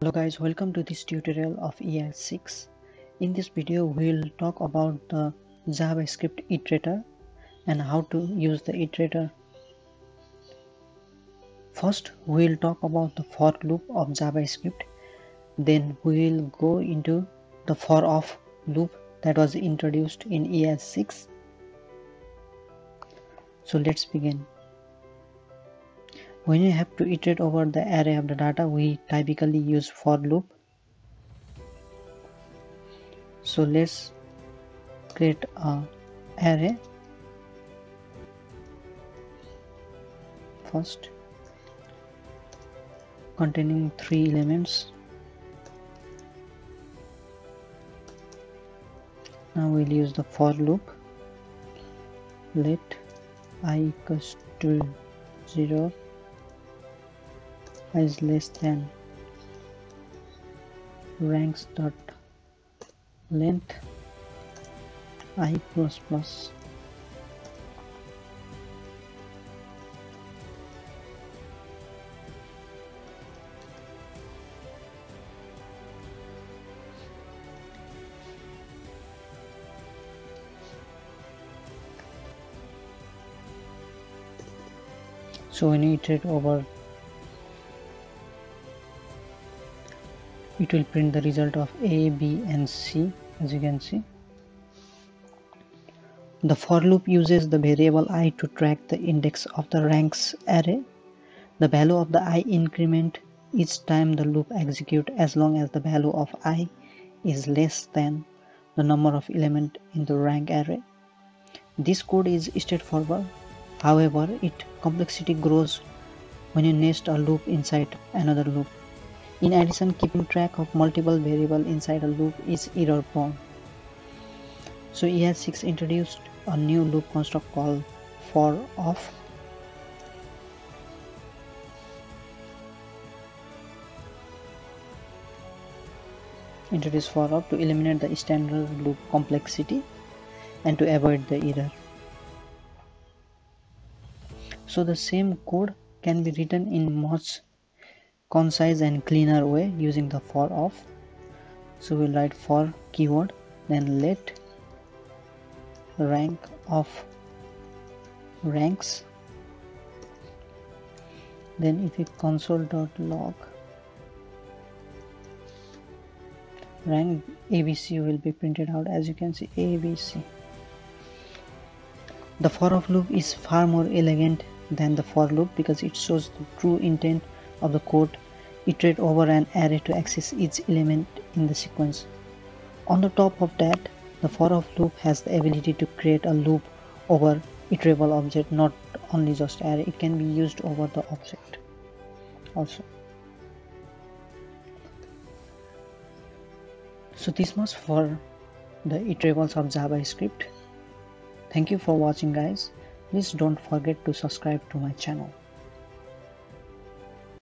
Hello guys, welcome to this tutorial of ES6. In this video we will talk about the JavaScript iterator and how to use the iterator. First we will talk about the for loop of JavaScript, then we will go into the for of loop that was introduced in ES6. So let's begin. When you have to iterate over the array of the data, we typically use for loop. So let's create an array first containing 3 elements. Now we'll use the for loop. Let I equals to 0, I is less than ranks dot length I plus plus. So when you iterate over, it will print the result of A, B and C, as you can see. The for loop uses the variable I to track the index of the ranks array. The value of the I increment each time the loop executes as long as the value of I is less than the number of elements in the rank array. This code is straightforward. However, its complexity grows when you nest a loop inside another loop. In addition, keeping track of multiple variables inside a loop is error prone. So ES6 introduced a new loop construct called for of. Introduce for of to eliminate the standard loop complexity and to avoid the error. So the same code can be written in much concise and cleaner way using the for of. So we'll write for keyword, then let rank of ranks, then if we console.log rank ABC will be printed out, as you can see ABC. The for of loop is far more elegant than the for loop because it shows the true intent of the code. Iterate over an array to access each element in the sequence. On the top of that, the for of loop has the ability to create a loop over iterable object, not only just array. It can be used over the object also. So this much for the iterables of JavaScript. Thank you for watching guys. Please don't forget to subscribe to my channel.